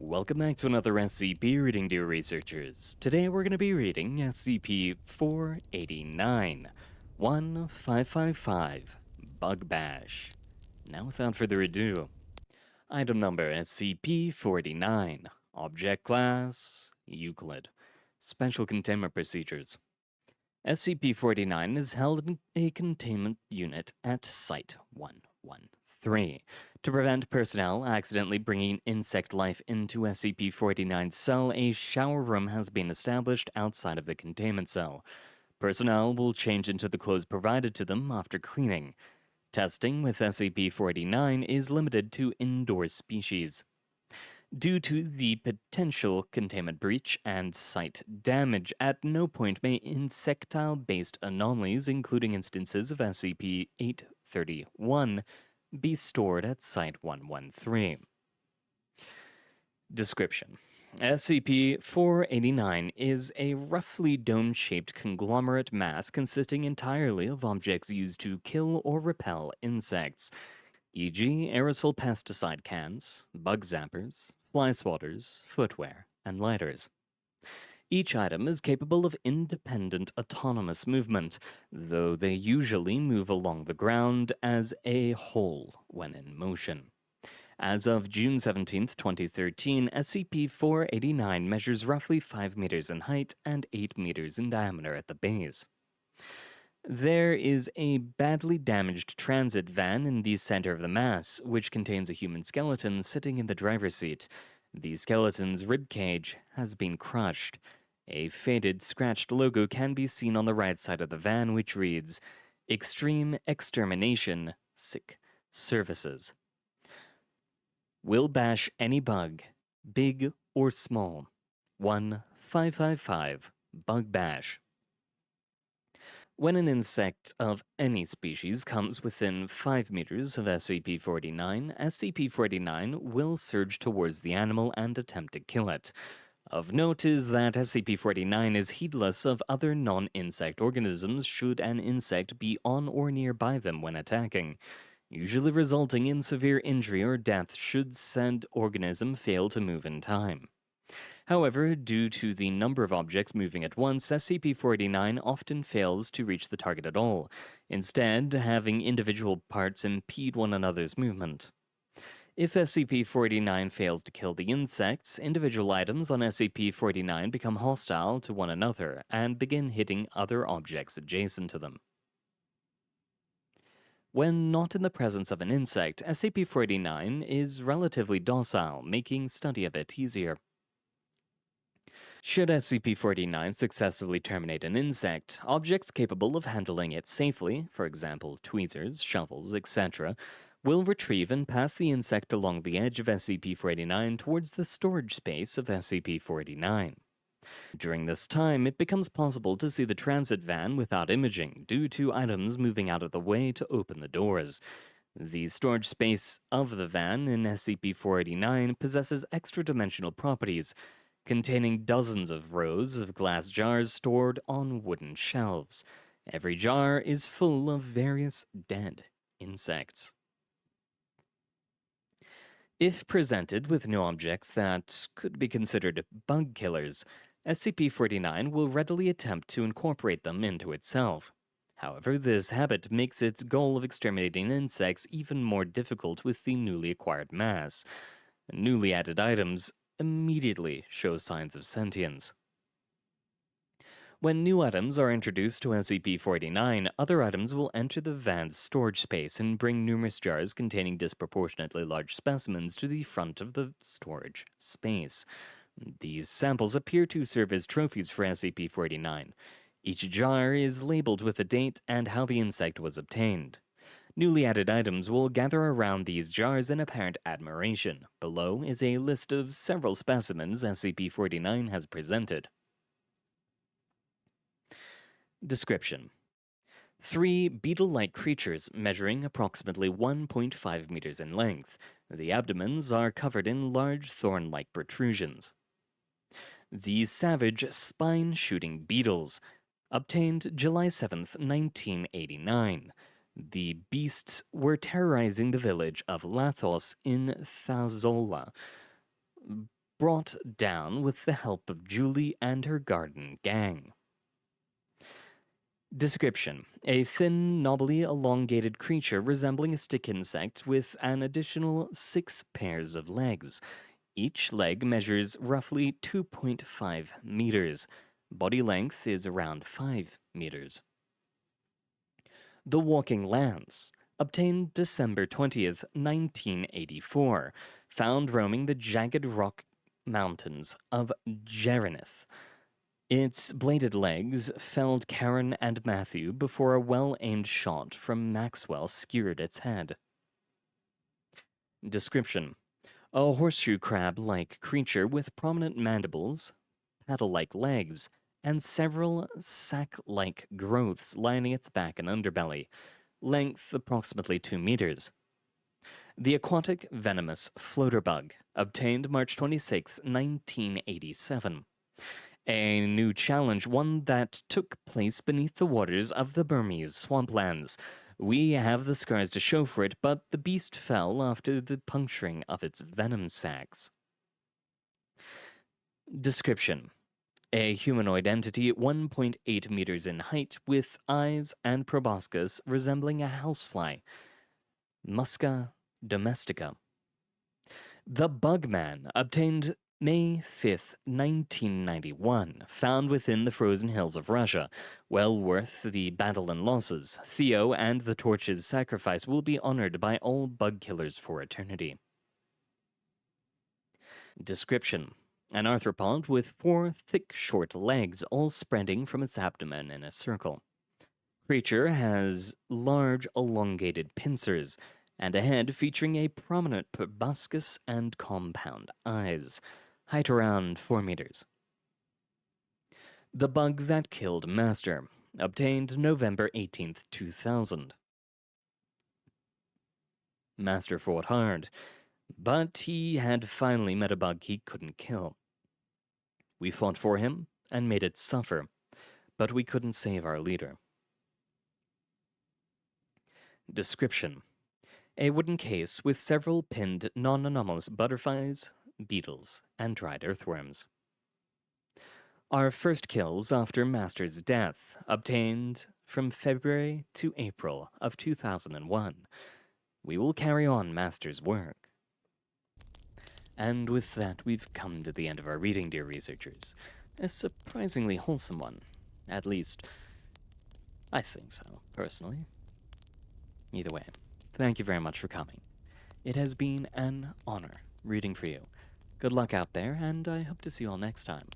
Welcome back to another SCP reading, dear researchers. Today we're going to be reading SCP-489, 1555, Bug Bash. Now without further ado, item number SCP-489, Object Class, Euclid. Special Containment Procedures. SCP-489 is held in a containment unit at Site-113 to prevent personnel accidentally bringing insect life into SCP-489's cell. A shower room has been established outside of the containment cell. Personnel will change into the clothes provided to them after cleaning. Testing with SCP-489 is limited to indoor species. Due to the potential containment breach and site damage, at no point may insectile-based anomalies, including instances of SCP-831, be stored at Site-113. Description: SCP-489 is a roughly dome-shaped conglomerate mass consisting entirely of objects used to kill or repel insects, e.g. aerosol pesticide cans, bug zappers, fly swatters, footwear, and lighters. Each item is capable of independent autonomous movement, though they usually move along the ground as a whole when in motion. As of June 17, 2013, SCP-489 measures roughly 5 meters in height and 8 meters in diameter at the base. There is a badly damaged transit van in the center of the mass, which contains a human skeleton sitting in the driver's seat. The skeleton's ribcage has been crushed. A faded, scratched logo can be seen on the right side of the van, which reads, "Extreme Extermination, Sick Services. Will bash any bug, big or small. 1555, Bug Bash." When an insect of any species comes within 5 meters of SCP-489, SCP-489 will surge towards the animal and attempt to kill it. Of note is that SCP-489 is heedless of other non-insect organisms should an insect be on or nearby them when attacking, usually resulting in severe injury or death should said organism fail to move in time. However, due to the number of objects moving at once, SCP-489 often fails to reach the target at all, instead having individual parts impede one another's movement. If SCP-489 fails to kill the insects, individual items on SCP-489 become hostile to one another and begin hitting other objects adjacent to them. When not in the presence of an insect, SCP-489 is relatively docile, making study of it easier. Should SCP-489 successfully terminate an insect, objects capable of handling it safely, for example tweezers, shovels, etc., will retrieve and pass the insect along the edge of SCP-489 towards the storage space of SCP-489. During this time, it becomes possible to see the transit van without imaging due to items moving out of the way to open the doors. The storage space of the van in SCP-489 possesses extra-dimensional properties, containing dozens of rows of glass jars stored on wooden shelves. Every jar is full of various dead insects. If presented with no objects that could be considered bug killers, SCP-489 will readily attempt to incorporate them into itself. However, this habit makes its goal of exterminating insects even more difficult with the newly acquired mass. Newly added items immediately show signs of sentience. When new items are introduced to SCP-489, other items will enter the van's storage space and bring numerous jars containing disproportionately large specimens to the front of the storage space. These samples appear to serve as trophies for SCP-489. Each jar is labeled with the date and how the insect was obtained. Newly added items will gather around these jars in apparent admiration. Below is a list of several specimens SCP-489 has presented. Description: 3 beetle-like creatures measuring approximately 1.5 meters in length. The abdomens are covered in large thorn-like protrusions. These savage spine-shooting beetles, obtained July 7, 1989. The beasts were terrorizing the village of Lathos in Thazola. brought down with the help of Julie and her garden gang. Description: a thin, knobbly, elongated creature resembling a stick insect with an additional 6 pairs of legs. Each leg measures roughly 2.5 meters. Body length is around 5 meters. The Walking Lance, obtained December 20th, 1984, found roaming the jagged rock mountains of Gerenith. Its bladed legs felled Karen and Matthew before a well-aimed shot from Maxwell skewered its head. Description: a horseshoe crab-like creature with prominent mandibles, paddle-like legs, and several sac-like growths lining its back and underbelly. Length approximately 2 meters. The aquatic venomous floater bug, obtained March 26, 1987. A new challenge, one that took place beneath the waters of the Burmese swamplands. We have the scars to show for it, but the beast fell after the puncturing of its venom sacs. Description: a humanoid entity 1.8 meters in height with eyes and proboscis resembling a housefly. Musca domestica. The Bugman, obtained May 5th, 1991, found within the frozen hills of Russia. Well worth the battle and losses. Theo and the Torch's sacrifice will be honored by all bug killers for eternity. Description: an arthropod with 4 thick, short legs, all spreading from its abdomen in a circle. Creature has large, elongated pincers, and a head featuring a prominent proboscis and compound eyes. Height around 4 meters. The Bug That Killed Master, obtained November 18th, 2000. Master fought hard, but he had finally met a bug he couldn't kill. We fought for him and made it suffer, but we couldn't save our leader. Description: a wooden case with several pinned non-anomalous butterflies, beetles, and dried earthworms. Our first kills after Master's death, obtained from February to April of 2001. We will carry on Master's work. And with that, we've come to the end of our reading, dear researchers. A surprisingly wholesome one. At least, I think so, personally. Either way, thank you very much for coming. It has been an honor reading for you. Good luck out there, and I hope to see you all next time.